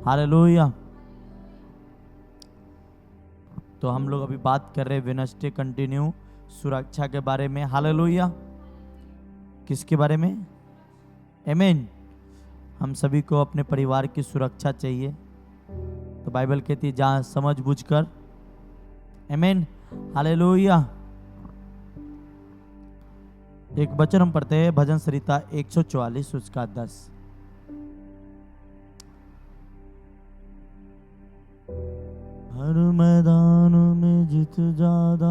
Hallelujah. तो हम लोग अभी बात कर रहे हैं वेडनेसडे कंटिन्यू सुरक्षा के बारे में। हालेलुया। किसके बारे में? आमीन। हम सभी को अपने परिवार की सुरक्षा चाहिए, तो बाइबल कहती है जहाँ समझ बूझ कर। आमीन। हालेलुया। एक वचन हम पढ़ते हैं, भजन संहिता 144 उसका 10। हर मैदान में जीत ज्यादा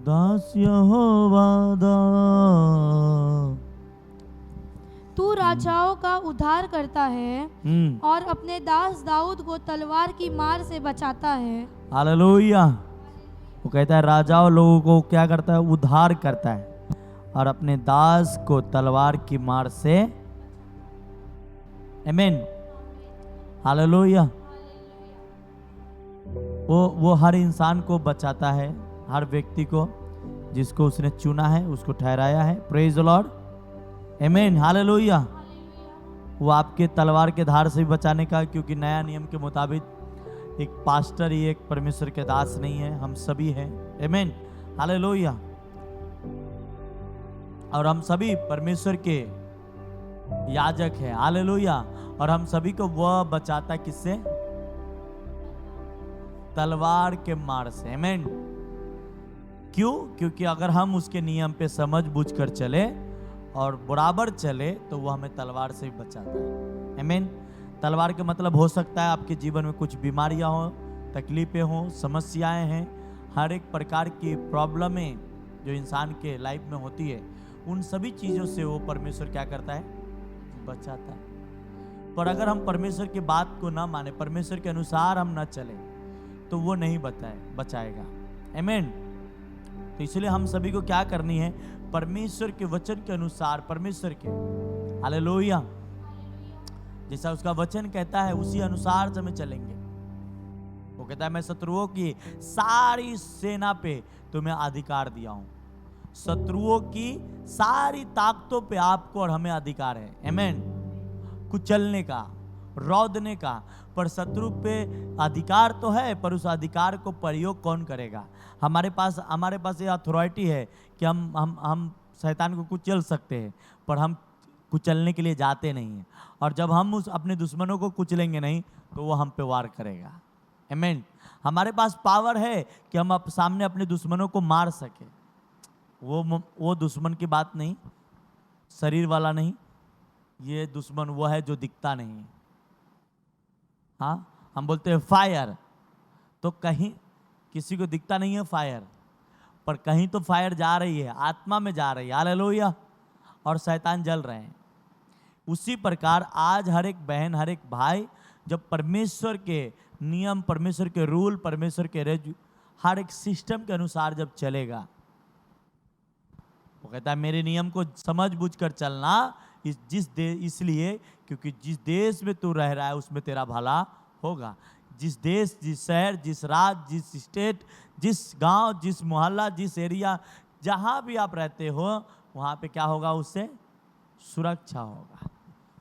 दास यहोवा दा। तू राजाओं का उद्धार करता है और अपने दास दाऊद को तलवार की मार से बचाता है। हालेलुया। वो कहता है राजाओं लोगों को क्या करता है? उद्धार करता है और अपने दास को तलवार की मार से। आमीन। हालेलुया। वो हर इंसान को बचाता है, हर व्यक्ति को जिसको उसने चुना है, उसको ठहराया है। Praise the Lord. आमीन। हालेलुया। वो आपके तलवार के धार से भी बचाने का, क्योंकि नया नियम के मुताबिक एक पास्टर ही एक परमेश्वर के दास नहीं है, हम सभी हैं। आमीन। हालेलुया। और हम सभी परमेश्वर के याजक हैं। हालेलुया। और हम सभी को वह बचाता किससे? तलवार के मार से। आमीन। क्यों? क्योंकि अगर हम उसके नियम पे समझ बूझ कर चले और बराबर चले तो वो हमें तलवार से भी बचाता है। आमीन। तलवार का मतलब हो सकता है आपके जीवन में कुछ बीमारियां हो, तकलीफें हो, समस्याएं हैं, हर एक प्रकार की प्रॉब्लमें जो इंसान के लाइफ में होती है, उन सभी चीज़ों से वो परमेश्वर क्या करता है? बचाता है। पर अगर हम परमेश्वर की बात को ना माने, परमेश्वर के अनुसार हम ना चले, तो वो नहीं बचाएगा। आमीन। तो इसलिए हम सभी को क्या करनी है? परमेश्वर के वचन के अनुसार, परमेश्वर के हालेलुया जैसा उसका वचन कहता है उसी अनुसार से हमें चलेंगे। वो कहता है मैं शत्रुओं की सारी सेना पे तुम्हें अधिकार दिया हूं। शत्रुओं की सारी ताकतों पे आपको और हमें अधिकार है। आमीन। कुचलने का, रौदने का। पर शत्रु पे अधिकार तो है, पर उस अधिकार को प्रयोग कौन करेगा? हमारे पास ये अथॉरिटी है कि हम शैतान को कुचल सकते हैं, पर हम कुचलने के लिए जाते नहीं हैं। और जब हम उस अपने दुश्मनों को कुचलेंगे नहीं तो वो हम पे वार करेगा। आमीन। हमारे पास पावर है कि हम सामने अपने दुश्मनों को मार सके। वो दुश्मन की बात नहीं, शरीर वाला नहीं, ये दुश्मन वो है जो दिखता नहीं। हाँ, हम बोलते हैं फायर, तो कहीं किसी को दिखता नहीं है फायर, पर कहीं तो फायर जा रही है, आत्मा में जा रही है। हालेलुया। और शैतान जल रहे हैं। उसी प्रकार आज हर एक बहन, हर एक भाई जब परमेश्वर के नियम, परमेश्वर के रूल, परमेश्वर के हर एक सिस्टम के अनुसार जब चलेगा, वो कहता है मेरे नियम को समझ बूझ कर चलना, इसलिए क्योंकि जिस देश में तू रह रहा है उसमें तेरा भला होगा। जिस देश, जिस शहर, जिस राज्य, जिस स्टेट, जिस गांव, जिस मोहल्ला, जिस एरिया, जहां भी आप रहते हो, वहां पे क्या होगा? उससे सुरक्षा होगा।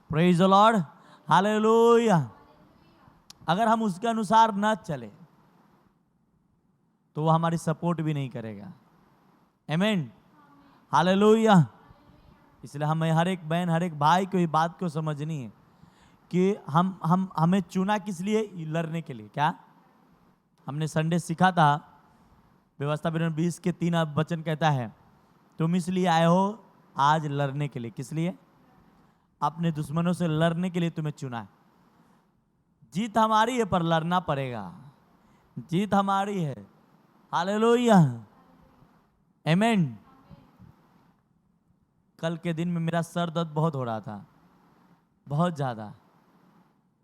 Praise the Lord. हालेलुया। अगर हम उसके अनुसार न चले तो वो हमारी सपोर्ट भी नहीं करेगा। आमीन। हालेलुया। इसलिए हमें हर एक बहन, हर एक भाई को ये बात को समझनी है कि हमें चुना किस लिए? लड़ने के लिए। क्या हमने संडे सीखा था? व्यवस्था 20 के 3 वचन कहता है तुम इसलिए आए हो आज लड़ने के लिए। किस लिए? अपने दुश्मनों से लड़ने के लिए तुम्हें चुना है। जीत हमारी है पर लड़ना पड़ेगा। जीत हमारी है। हालेलुया। आमीन। कल के दिन में मेरा सर दर्द बहुत हो रहा था, बहुत ज़्यादा।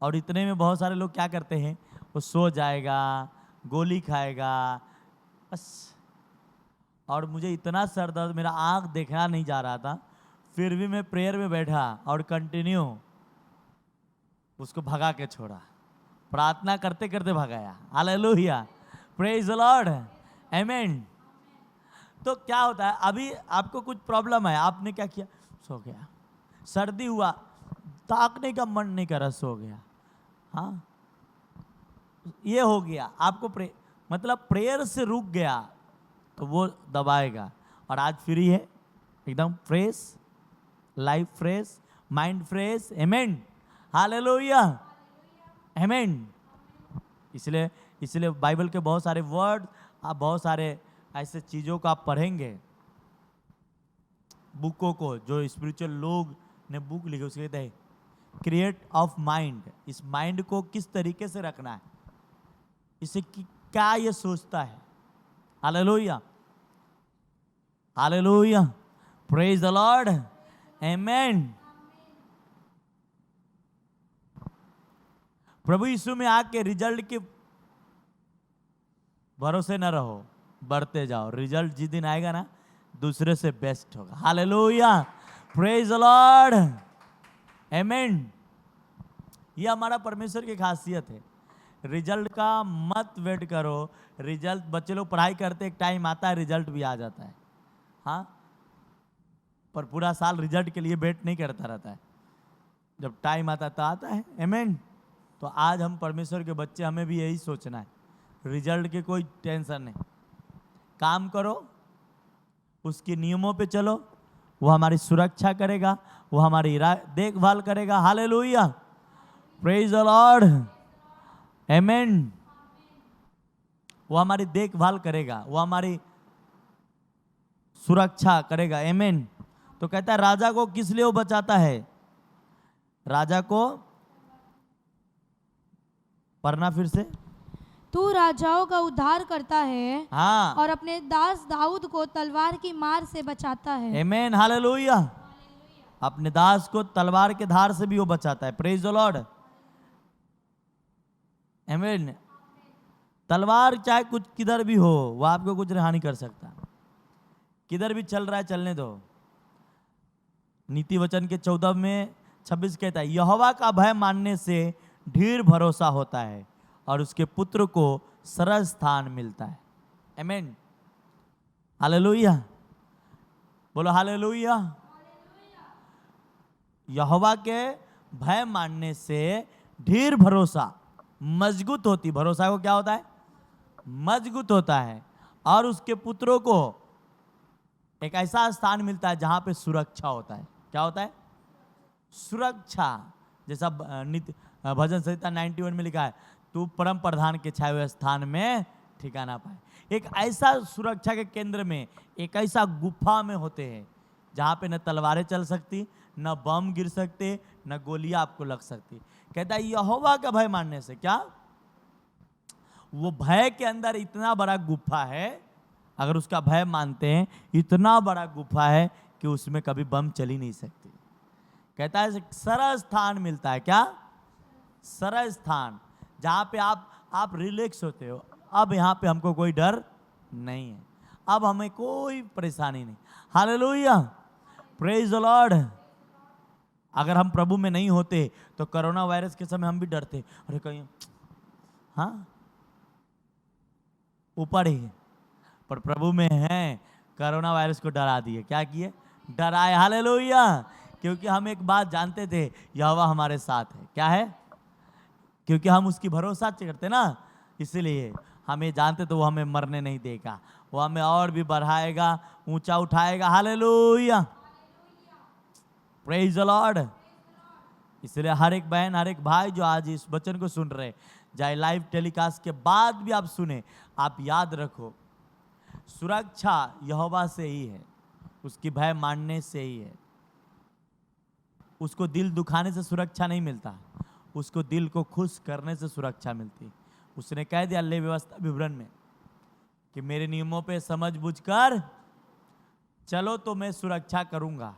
और इतने में बहुत सारे लोग क्या करते हैं, वो सो जाएगा, गोली खाएगा बस। और मुझे इतना सर दर्द, मेरा आँख देखना नहीं जा रहा था, फिर भी मैं प्रेयर में बैठा और कंटिन्यू उसको भगा के छोड़ा। प्रार्थना करते करते भगाया। हालेलुया। Praise the Lord. आमीन। तो क्या होता है, अभी आपको कुछ प्रॉब्लम है, आपने क्या किया? सो गया। सर्दी हुआ, ताकने का मन नहीं कर, रस हो गया। हाँ, ये हो गया आपको मतलब प्रेयर से रुक गया तो वो दबाएगा। और आज फ्री है, एकदम fresh, life fresh, mind fresh. Amen, hallelujah, amen. इसलिए बाइबल के बहुत सारे वर्ड, आप बहुत सारे ऐसे चीज़ों को आप पढ़ेंगे, बुकों को, जो स्पिरिचुअल लोग ने बुक लिखे, उसके कहते हैं क्रिएट ऑफ माइंड। इस माइंड को किस तरीके से रखना है, इसे क्या ये सोचता है। Hallelujah, hallelujah, praise the Lord, amen. प्रभु यीशु में आके रिजल्ट के भरोसे न रहो, बढ़ते जाओ। रिजल्ट जिस दिन आएगा ना, दूसरे से बेस्ट होगा। हालेलुया, प्रेज द लॉर्ड, आमेन। ये हमारा परमेश्वर की खासियत है। रिजल्ट का मत वेट करो। रिजल्ट, बच्चे लोग पढ़ाई करते, एक टाइम आता है रिजल्ट भी आ जाता है, हाँ, पर पूरा साल रिजल्ट के लिए वेट नहीं करता रहता है। जब टाइम आता है तो आता है, आमेन। तो आज हम परमेश्वर के बच्चे, हमें भी यही सोचना है, रिजल्ट के कोई टेंशन नहीं, काम करो, उसके नियमों पे चलो, वो हमारी सुरक्षा करेगा, वो हमारी देखभाल करेगा। हालेलुया, प्रेज द लॉर्ड, आमेन। वो हमारी देखभाल करेगा, वो हमारी सुरक्षा करेगा, आमेन। तो कहता है राजा को किस लिए वो बचाता है? राजा को, पढ़ना फिर से। तू राजाओं का उद्धार करता है, हाँ, और अपने दास दाऊद को तलवार की मार से बचाता है। आमेन, हालेलुया। अपने दास को तलवार के धार से भी वो बचाता है। प्रेज द लॉर्ड, आमेन। तलवार चाहे कुछ किधर भी हो, वो आपको कुछ हानि कर सकता। किधर भी चल रहा है, चलने दो। नीति वचन के 14 में 26 कहता है, यहोवा का भय मानने से ढेर भरोसा होता है और उसके पुत्र को सरल स्थान मिलता है। आमेन, हालेलुया, बोलो हालेलुया। यहोवा के भय मानने से ढेर भरोसा मजबूत होती। भरोसा को क्या होता है? मजबूत होता है। और उसके पुत्रों को एक ऐसा स्थान मिलता है जहां पे सुरक्षा होता है। क्या होता है? सुरक्षा। जैसा भजन संहिता 91 में लिखा है, तू परम प्रधान के छाए हुए स्थान में ठिकाना पाए। एक ऐसा सुरक्षा के केंद्र में, एक ऐसा गुफा में होते हैं जहां पे न तलवारें चल सकती, न बम गिर सकते, न गोलियां आपको लग सकती। कहता है यहोवा का भय मानने से, क्या वो भय के अंदर इतना बड़ा गुफा है, अगर उसका भय मानते हैं, इतना बड़ा गुफा है कि उसमें कभी बम चल ही नहीं सकती। कहता है सरल स्थान मिलता है। क्या? सरल स्थान, जहां पे आप रिलैक्स होते हो। अब यहाँ पे हमको कोई डर नहीं है, अब हमें कोई परेशानी नहीं। Hallelujah, praise the Lord. अगर हम प्रभु में नहीं होते तो कोरोना वायरस के समय हम भी डरते, अरे कहीं, हाँ, ऊपर ही, पर प्रभु में हैं, कोरोना वायरस को डरा दिए। क्या किए? डराए। हालेलुया, क्योंकि हम एक बात जानते थे, यहोवा हमारे साथ है। क्या है? क्योंकि हम उसकी भरोसा करते ना, इसीलिए हमें जानते तो वो हमें मरने नहीं देगा, वो हमें और भी बढ़ाएगा, ऊंचा उठाएगा। Hallelujah, praise the Lord. इसलिए हर एक बहन, हर एक भाई जो आज इस वचन को सुन रहे, चाहे लाइव टेलीकास्ट के बाद भी आप सुने, आप याद रखो, सुरक्षा यहोवा से ही है, उसकी भय मानने से ही है। उसको दिल दुखाने से सुरक्षा नहीं मिलता, उसको दिल को खुश करने से सुरक्षा मिलती। उसने कह दिया ले व्यवस्था विवरण में कि मेरे नियमों पे समझ बूझ कर चलो तो मैं सुरक्षा करूंगा।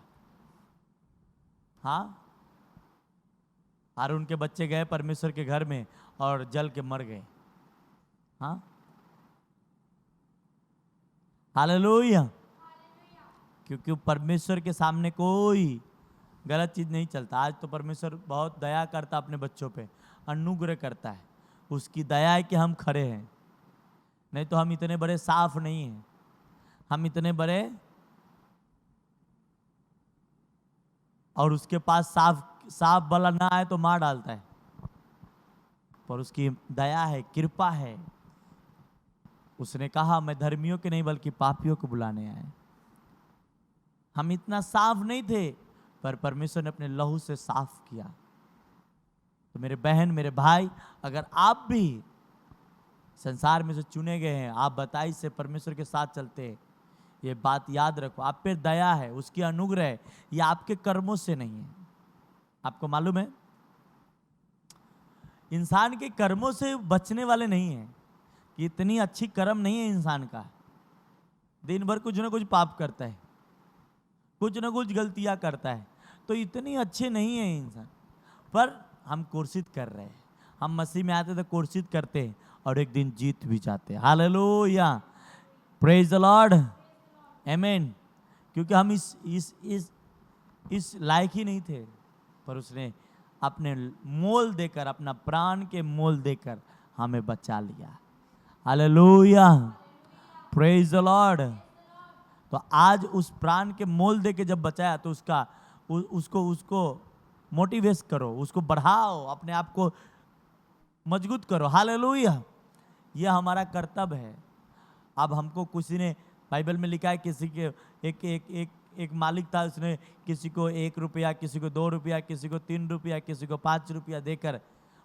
हाँ, हारून के बच्चे गए परमेश्वर के घर में और जल के मर गए। हाँ, हालेलुया, क्योंकि परमेश्वर के सामने कोई गलत चीज नहीं चलता। आज तो परमेश्वर बहुत दया करता अपने बच्चों पे, अनुग्रह करता है। उसकी दया है कि हम खड़े हैं, नहीं तो हम इतने बड़े साफ नहीं हैं, हम इतने बड़े, और उसके पास सांप वाला ना आए तो मार डालता है, पर उसकी दया है, कृपा है। उसने कहा मैं धर्मियों के नहीं बल्कि पापियों को बुलाने आए। हम इतना साफ नहीं थे, पर परमेश्वर ने अपने लहू से साफ किया। तो मेरे बहन, मेरे भाई, अगर आप भी संसार में से चुने गए हैं, आप 22 से परमेश्वर के साथ चलते हैं, ये बात याद रखो, आप पे दया है, उसकी अनुग्रह है, ये आपके कर्मों से नहीं है। आपको मालूम है इंसान के कर्मों से बचने वाले नहीं है, कि इतनी अच्छी कर्म नहीं है इंसान का। दिन भर कुछ ना कुछ पाप करता है, कुछ ना कुछ गलतियां करता है, तो इतनी अच्छे नहीं है इंसान। पर हम कोशिश कर रहे हैं, हम मसीह में आते तो कोशिश करते हैं और एक दिन जीत भी जाते हैं। हालेलुया, प्रेज द लॉर्ड, आमीन। क्योंकि हम इस लायक ही नहीं थे, पर उसने अपने मोल देकर, अपना प्राण के मोल देकर हमें बचा लिया। Hallelujah, praise the Lord. तो आज उस प्राण के मोल दे के जब बचाया, तो उसको मोटिवेट करो, उसको बढ़ाओ, अपने आप को मजबूत करो। हालेलुया, यह हमारा कर्तव्य है। अब हमको किसी ने, बाइबल में लिखा है, किसी के एक मालिक था, उसने किसी को 1 रुपया, किसी को 2 रुपया, किसी को 3 रुपया, किसी को 5 रुपया देकर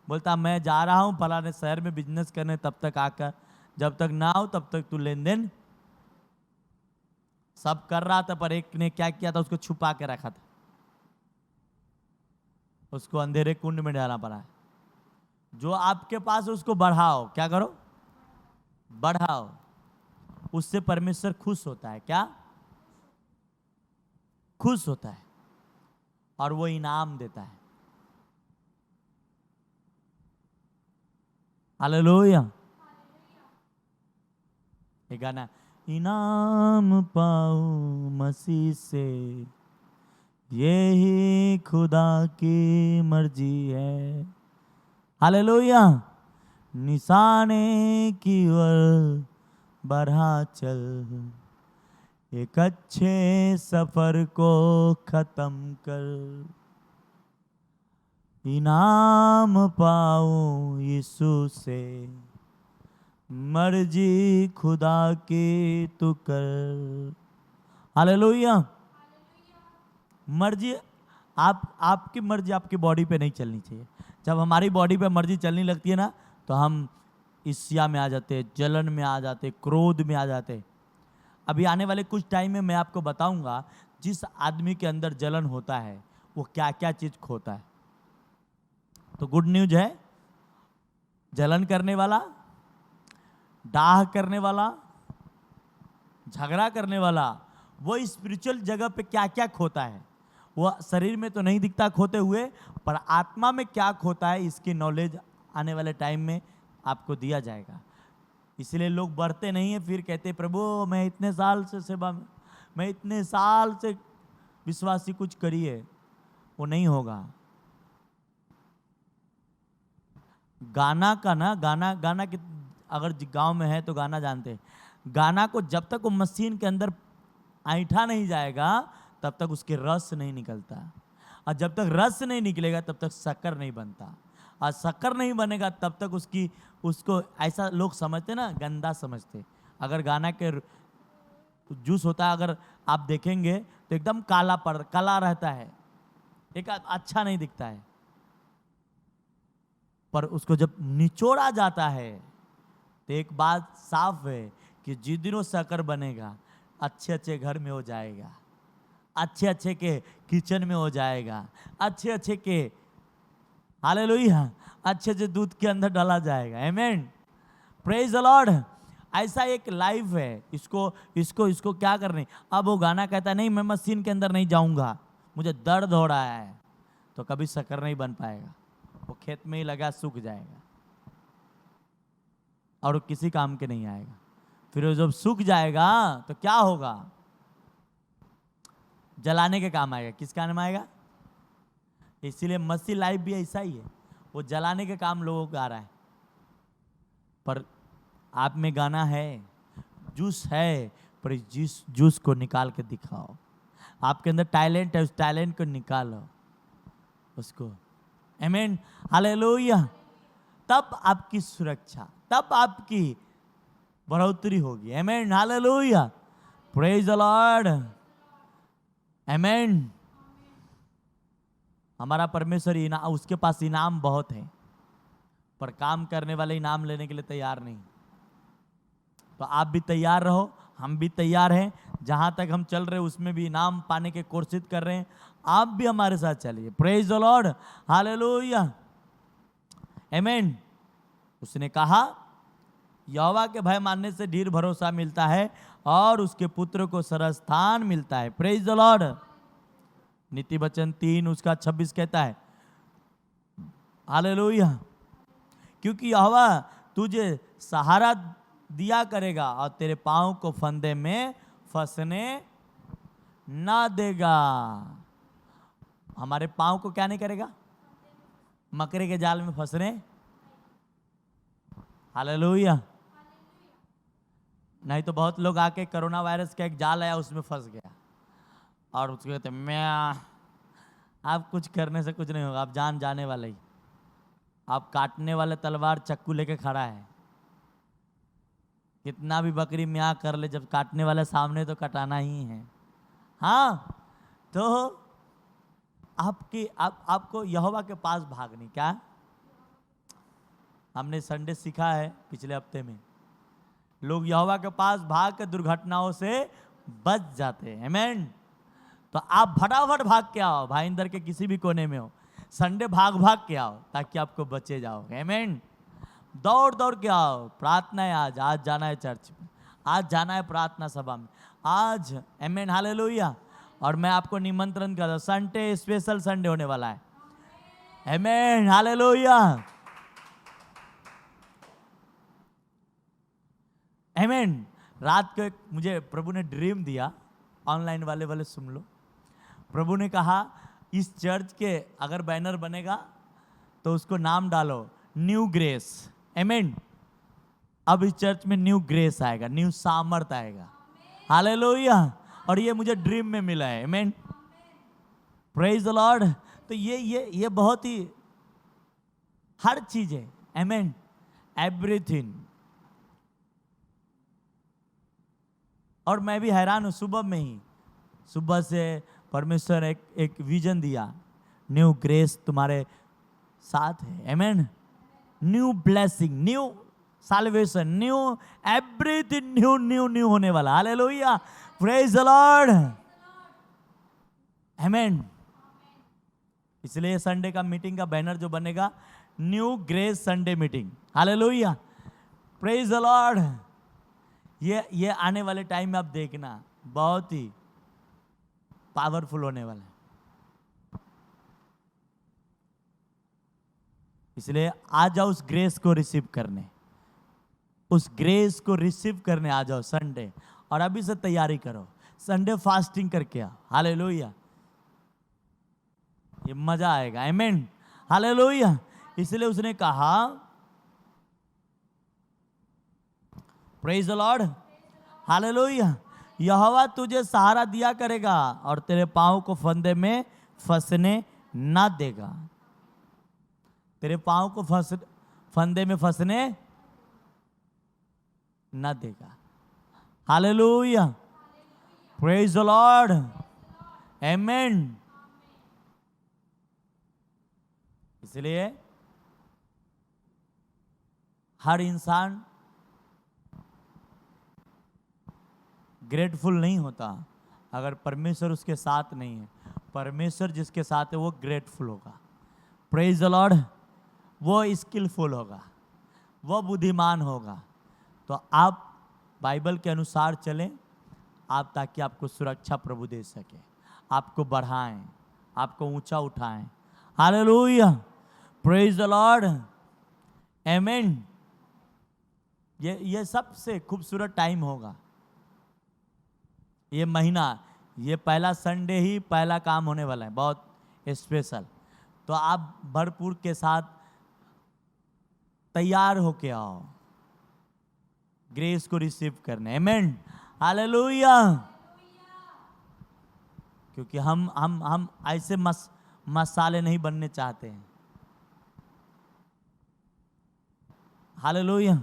बोलता मैं जा रहा हूँ फलाने शहर में बिजनेस करने, तब तक आकर, जब तक ना हो तब तक तू लेन देन। सब कर रहा था, पर एक ने क्या किया था, उसको छुपा के रखा था, उसको अंधेरे कुंड में डालना पड़ा। जो आपके पास है उसको बढ़ाओ। क्या करो? बढ़ाओ। उससे परमेश्वर खुश होता है। क्या? खुश होता है, और वो इनाम देता है। हालेलुया। ये गाना, इनाम पाऊं मसीह से, यही खुदा की मर्जी है। हालेलुया। निशाने की ओर बढ़ा चल, एक अच्छे सफर को खत्म कर, इनाम पाऊं यीशु से, मर्जी खुदा की तू कर। हालेलुया। मर्जी, आपकी मर्जी आपकी बॉडी पे नहीं चलनी चाहिए। जब हमारी बॉडी पे मर्जी चलने लगती है ना, तो हम ईर्ष्या में आ जाते, जलन में आ जाते, क्रोध में आ जाते। अभी आने वाले कुछ टाइम में मैं आपको बताऊंगा, जिस आदमी के अंदर जलन होता है वो क्या क्या चीज खोता है। तो गुड न्यूज है, जलन करने वाला, डाह करने वाला, झगड़ा करने वाला, वो स्पिरिचुअल जगह पे क्या क्या खोता है, वो शरीर में तो नहीं दिखता खोते हुए, पर आत्मा में क्या खोता है, इसकी नॉलेज आने वाले टाइम में आपको दिया जाएगा। इसलिए लोग बढ़ते नहीं है, फिर कहते प्रभु मैं इतने साल से सेवा में, मैं इतने साल से विश्वासी, कुछ करिए। वो नहीं होगा। गाना का ना, गाना के, अगर गांव में है तो गाना जानते हैं, गाना को जब तक वो मशीन के अंदर ऐंठा नहीं जाएगा तब तक उसके रस नहीं निकलता, और जब तक रस नहीं निकलेगा तब तक शक्कर नहीं बनता, और शक्कर नहीं बनेगा तब तक उसको ऐसा लोग समझते ना, गंदा समझते। अगर गाना के जूस होता है, अगर आप देखेंगे तो एकदम काला रहता है, एक अच्छा नहीं दिखता है, पर उसको जब निचोड़ा जाता है तो एक बात साफ है कि जिस दिन वो शक्कर बनेगा, अच्छे अच्छे घर में हो जाएगा, अच्छे अच्छे के किचन में हो जाएगा, अच्छे अच्छे के, हालेलुया, अच्छे अच्छे दूध के अंदर डाला जाएगा। आमीन, प्रेज द लॉर्ड। ऐसा एक लाइफ है। इसको क्या करने। अब वो गाना कहता है नहीं मैं मशीन के अंदर नहीं जाऊंगा, मुझे दर्द हो रहा है, तो कभी शक्कर नहीं बन पाएगा, वो खेत में ही लगा सूख जाएगा और वो किसी काम के नहीं आएगा। फिर वो जब सूख जाएगा तो क्या होगा? जलाने के काम आएगा। किस काम आएगा? इसीलिए मसीह लाइफ भी ऐसा ही है, वो जलाने के काम लोगों को आ रहा है, पर आप में गाना है, जूस है, पर इस जूस को निकाल के दिखाओ। आपके अंदर टैलेंट है, उस टैलेंट को निकालो, उसको। आमीन, हालेलुया। तब आपकी सुरक्षा, तब आपकी बढ़ोतरी होगी। आमीन, हालेलुया, प्रेज द लॉर्ड। आमीन। हमारा परमेश्वर उसके पास इनाम बहुत है, पर काम करने वाले इनाम लेने के लिए तैयार नहीं। तो आप भी तैयार रहो, हम भी तैयार हैं। जहां तक हम चल रहे हैं उसमें भी इनाम पाने की कोशिश कर रहे हैं। आप भी हमारे साथ चलिए। प्रेज द लॉर्ड, हालेलुया, आमीन। उसने कहा यहोवा के भय मानने से ढेर भरोसा मिलता है और उसके पुत्र को सरस्थान मिलता है। Praise the Lord. नीति वचन 3 उसका 26 कहता है, हालेलुया, क्योंकि यहोवा तुझे सहारा दिया करेगा और तेरे पांव को फंदे में फंसने ना देगा। हमारे पांव को क्या नहीं करेगा? मकरे के जाल में फंसने। हालेलुया। नहीं तो बहुत लोग आके कोरोना वायरस का एक जाल आया उसमें फंस गया और उसको कहते मैं, आप कुछ करने से कुछ नहीं होगा, आप जान जाने वाले ही। आप काटने वाले तलवार चक्कू लेके खड़ा है, कितना भी बकरी म्याँ कर ले, जब काटने वाले सामने तो कटाना ही है। हाँ, तो आपको यहोवा के पास भागनी। क्या हमने संडे सीखा है पिछले हफ्ते में, लोग यहोवा के पास भाग के दुर्घटनाओं से बच जाते हैं। आमीन। तो आप फटाफट भाग के आओ, भाईंदर के किसी भी कोने में हो, संडे भाग भाग के आओ ताकि आपको बचे जाओ। आमीन। दौड़ दौड़ के आओ। प्रार्थना है, आज जाना है चर्च में, आज जाना है प्रार्थना सभा में आज। आमीन, हालेलुया। और मैं आपको निमंत्रण कर रहा हूं, संडे स्पेशल संडे होने वाला है। आमीन, हालेलुया, आमीन। रात को मुझे प्रभु ने ड्रीम दिया, ऑनलाइन वाले सुन लो। प्रभु ने कहा इस चर्च के अगर बैनर बनेगा तो उसको नाम डालो न्यू ग्रेस। आमीन। अब इस चर्च में न्यू ग्रेस आएगा, न्यू सामर्थ आएगा। हालेलुया। और ये मुझे ड्रीम में मिला है। आमीन, प्रेज द लॉर्ड। तो ये बहुत ही हर चीज है। आमीन, एवरीथिंग। और मैं भी हैरान हूं, सुबह से परमेश्वर एक विजन दिया, न्यू ग्रेस तुम्हारे साथ है। आमीन, new blessing, new salvation, new everything, new new new होने वाला। Hallelujah, praise the Lord. आमीन। इसलिए संडे का मीटिंग का बैनर जो बनेगा, new grace Sunday meeting. Hallelujah, praise the Lord. ये आने वाले टाइम में आप देखना बहुत ही पावरफुल होने वाला है। इसलिए आ जाओ उस ग्रेस को रिसीव करने, उस ग्रेस को रिसीव करने आ जाओ संडे। और अभी से तैयारी करो, संडे फास्टिंग करके आओ। हालेलुया, ये मजा आएगा। आमीन, हालेलुया। इसलिए उसने कहा, प्रेज द लॉर्ड, हालेलुया, यहोवा तुझे सहारा दिया करेगा और तेरे पांव को फंदे में फंसने ना देगा। तेरे पांव को फंदे में फंसने ना देगा। हालेलुया, प्रेज द लॉर्ड, आमीन। इसलिए हर इंसान ग्रेटफुल नहीं होता अगर परमेश्वर उसके साथ नहीं है। परमेश्वर जिसके साथ है वो ग्रेटफुल होगा। Praise the Lord. वो स्किलफुल होगा, वो बुद्धिमान होगा। तो आप बाइबल के अनुसार चलें आप, ताकि आपको सुरक्षा प्रभु दे सके, आपको बढ़ाएं, आपको ऊंचा उठाएं। हालेलुया, प्रेज द लॉर्ड, आमीन। ये सबसे खूबसूरत टाइम होगा ये महीना। ये पहला संडे ही पहला काम होने वाला है, बहुत स्पेशल। तो आप भरपूर के साथ तैयार होके आओ ग्रेस को रिसीव करने। आमीन, हालेलुया। क्योंकि हम ऐसे मसाले नहीं बनने चाहते हैं। हालेलुया।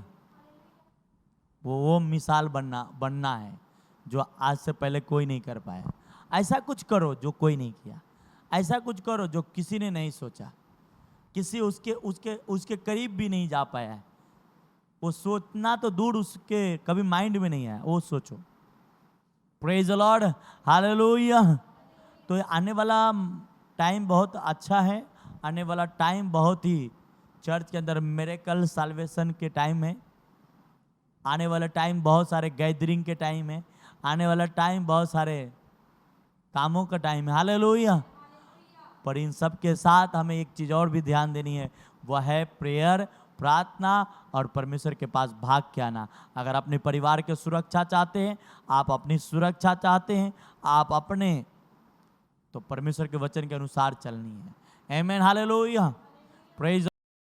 वो मिसाल बनना है जो आज से पहले कोई नहीं कर पाया। ऐसा कुछ करो जो कोई नहीं किया, ऐसा कुछ करो जो किसी ने नहीं सोचा, किसी उसके करीब भी नहीं जा पाया है। वो सोचना तो दूर, उसके कभी माइंड में नहीं आया, वो सोचो। Praise the Lord, hallelujah. तो आने वाला टाइम बहुत अच्छा है, आने वाला टाइम बहुत ही चर्च के अंदर मिरेकल साल्वेशन के टाइम है, आने वाला टाइम बहुत सारे गैदरिंग के टाइम है, आने वाला टाइम बहुत सारे कामों का टाइम है। हालेलुया। पर इन सब के साथ हमें एक चीज़ और भी ध्यान देनी है, वह है प्रेयर, प्रार्थना और परमेश्वर के पास भाग के आना। अगर अपने परिवार की सुरक्षा चाहते हैं, आप अपनी सुरक्षा चाहते हैं, आप अपने, तो परमेश्वर के वचन के अनुसार चलनी है। आमीन, हालेलुया, प्रेज।